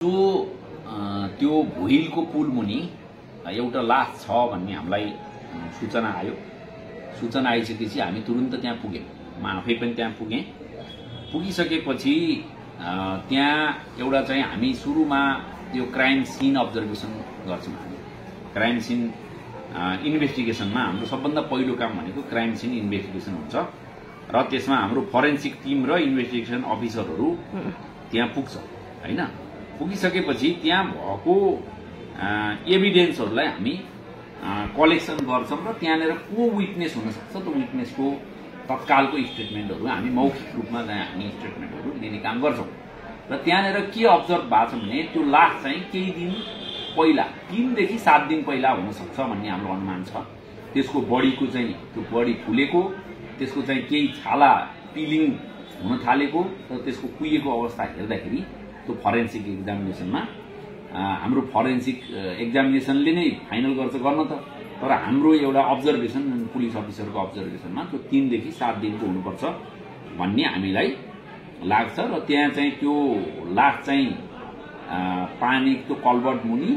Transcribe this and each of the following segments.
त्यो भुइलको पुल मुनि एउटा लास छ भन्ने हामीलाई सूचना आयो। सूचना आइसकेपछि हामी तुरुन्त त्यहाँ पुग्यौं। म आफै पनि त्यहाँ पुगेँ। पुगिसकेपछि त्यहाँ एउटा चाहिँ हामी सुरुमा त्यो क्राइम सिन अब्जर्भेसन गर्छौं। हामी क्राइम सिन इन्भेस्टिगेसनमा हाम्रो सबभन्दा पहिलो काम भनेको क्राइम सिन इन्भेस्टिगेसन हुन्छ र त्यसमा हाम्रो फोरेन्सिक टिम र इन्भेस्टिगेसन अफिसरहरू त्यहाँ पुग्छ हैन। पुगिसकेपछि त्यहाँ भएको एभिडेन्सहरूलाई हामी कलेक्सन गर्छौं र त्यहाँनेर को विटनेस हुन सक्छ त्यो विटनेसको तत्कालको स्टेटमेन्टहरू हामी मौखिक रूपमा चाहिँ हामी स्टेटमेन्टहरू लिने काम गर्छौं। र त्यहाँनेर के अब्जर्भ भएको छ भने त्यो लास चाहिँ केही दिन पहिला 3 देखि 7 दिन पहिला हुन सक्छ भन्ने हाम्रो अनुमान छ। त्यसको बडीको चाहिँ त्यो बडी फुलेको, त्यसको चाहिँ केही छाला पिलिङ हुन थालेको र त्यसको कुहिएको अवस्था हेर्दाखेरि त्यो फोरेन्सिक एक्जामिनेसनमा हाम्रो फोरेन्सिक एक्जामिनेसनले नै फाइनल गर्छ गर्न त, तर हाम्रो एउटा अब्जर्भेसन पुलिस अफिसरको अब्जर्भेसनमा त्यो 3 देखि 7 दिनको हुनुपर्छ भन्ने हामीलाई लाग्छ। र त्यहाँ चाहिँ त्यो लास चाहिँ पानी त्यो कल्भर्ट मुनि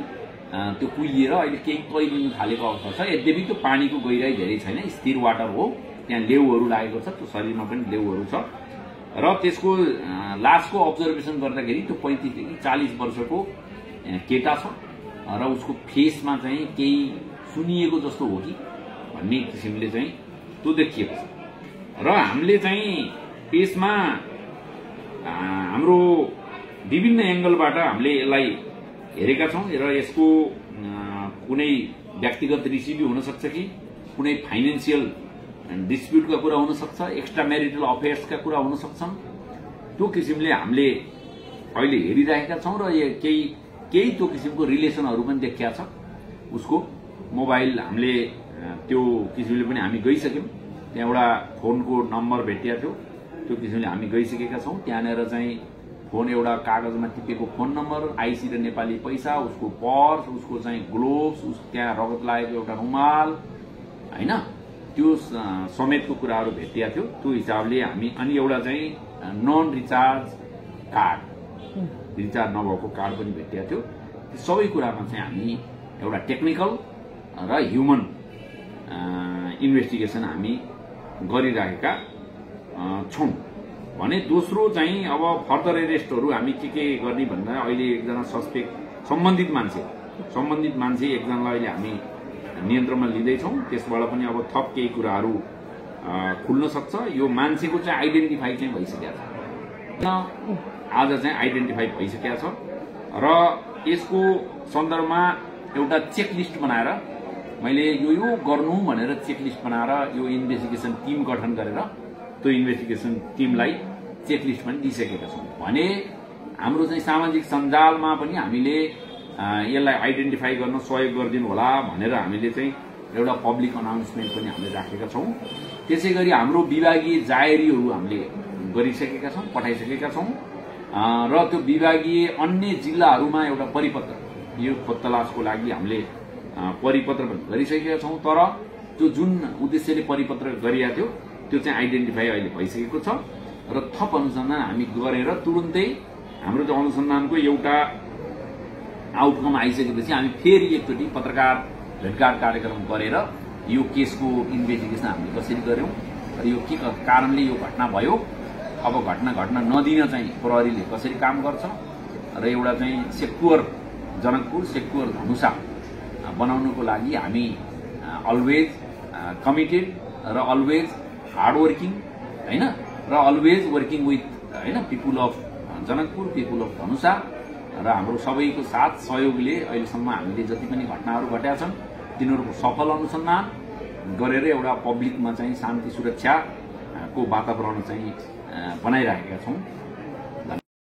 त्यो कुहिएर अहिले केही तैरिन थालेको अवस्था छ। यद्यपि त्यो पानीको गहिराई धेरै छैन, स्थिर वाटर हो। त्यहाँ लेउहरू लागेको छ, त्यो शरीरमा पनि लेउहरू छ। र त्यसको लासको अब्जर्भेसन गर्दाखेरि त्यो 35 देखि 40 वर्षको केटा छ र उसको फेसमा चाहिँ केही सुनिएको जस्तो हो कि भन्ने किसिमले चाहिँ त्यो देखिएको छ। र हामीले चाहिँ यसमा हाम्रो विभिन्न एंगलबाट हामीले यसलाई हेरेका छौं र यसको कुनै व्यक्तिगत रिसिभी हुन सक्छ कि कुनै फाइनान्शियल डिस्प्युटका कुरा हुन सक्छ, एक्स्ट्रा म्यारिटल अफेयर्सका कुरा हुन सक्छन्। त्यो किसिमले हामीले अहिले हेरिरहेका छौं र केही त्यो किसिमको रिलेसनहरू पनि देखिया छ। उसको मोबाइल हामीले त्यो किसिमले पनि हामी गइसक्यौं। त्यहाँ एउटा फोनको नम्बर भेटिया थियो, त्यो किसिमले हामी गइसकेका छौं। त्यहाँनेर चाहिँ फोन एउटा कागजमा टिपेको फोन नम्बर, आइसी र नेपाली पैसा, उसको पर्स, उसको चाहिँ ग्लोभ्स, त्यहाँ रगत लागेको एउटा रुमाल हैन, त्यो समेतको कुराहरू भेटिया थियो। त्यो हिसाबले हामी अनि एउटा चाहिँ नन रिचार्ज कार्ड, रिचार्ज नभएको कार्ड पनि भेटिया थियो। सबै कुरामा चाहिँ हामी एउटा टेक्निकल र ह्युमन इन्भेस्टिगेसन हामी गरिरहेका छौं भने। दोस्रो चाहिँ अब फर्दर एरेस्टहरू हामी के गर्ने भन्दा अहिले एकजना सस्पेक्ट सम्बन्धित मान्छे एकजनालाई अहिले हामी नियन्त्रणमा लिँदैछौं। त्यसबाट पनि अब थप केही कुराहरू खुल्न सक्छ। यो मान्छेको चाहिँ आइडेन्टिफाई चाहिँ भइसकेको छ, आज चाहिँ आइडेन्टिफाई भइसकेको छ र यसको सन्दर्भमा एउटा चेकलिस्ट बनाएर मैले यो गर्नु भनेर चेकलिस्ट बनाएर यो इन्भेस्टिगेसन टिम गठन गरेर त्यो इन्भेस्टिगेसन टिमलाई चेकलिस्ट पनि दिइसकेका छौं भने हाम्रो चाहिँ सामाजिक सञ्जालमा पनि हामीले यसलाई आइडेन्टिफाई गर्न सहयोग गरिदिनु होला भनेर हामीले चाहिँ एउटा पब्लिक अनाउन्समेन्ट पनि हामीले राखेका छौं। त्यसैगरी हाम्रो विभागीय जाहेरीहरू हामीले गरिसकेका छौं, पठाइसकेका छौं र त्यो विभागीय अन्य जिल्लाहरूमा एउटा परिपत्र, यो खोजतलासको लागि हामीले परिपत्र पनि गरिसकेका छौं। तर त्यो जुन उद्देश्यले परिपत्र गरिएको थियो त्यो चाहिँ आइडेन्टिफाई अहिले भइसकेको छ र थप अनुसन्धान हामी गरेर तुरुन्तै हाम्रो चाहिँ अनुसन्धानको एउटा आउटकम आइसकेपछि हामी फेरि एकचोटि पत्रकार भेटघाट कार्यक्रम गरेर यो केसको इन्भेस्टिगेसन हामीले कसरी गर्यौं र यो के कारणले यो घटना भयो, अब घटना नदिन चाहिँ प्रहरीले कसरी काम गर्छ र एउटा चाहिँ सेक्युर जनकपुर, सेक्युर धनुषा बनाउनको लागि हामी अलवेज कमिटेड र अलवेज हार्ड वर्किङ हैन र अलवेज वर्किङ विथ हैन people of Janakpur, people of Dhanusha र हाम्रो सबैको साथ सहयोगले अहिलेसम्म हामीले जति पनि घटनाहरू घटेका छन् तिनीहरूको सफल अनुसन्धान गरेर एउटा पब्लिकमा चाहिँ शान्ति सुरक्षाको वातावरण चाहिँ बनाइराखेका छौं।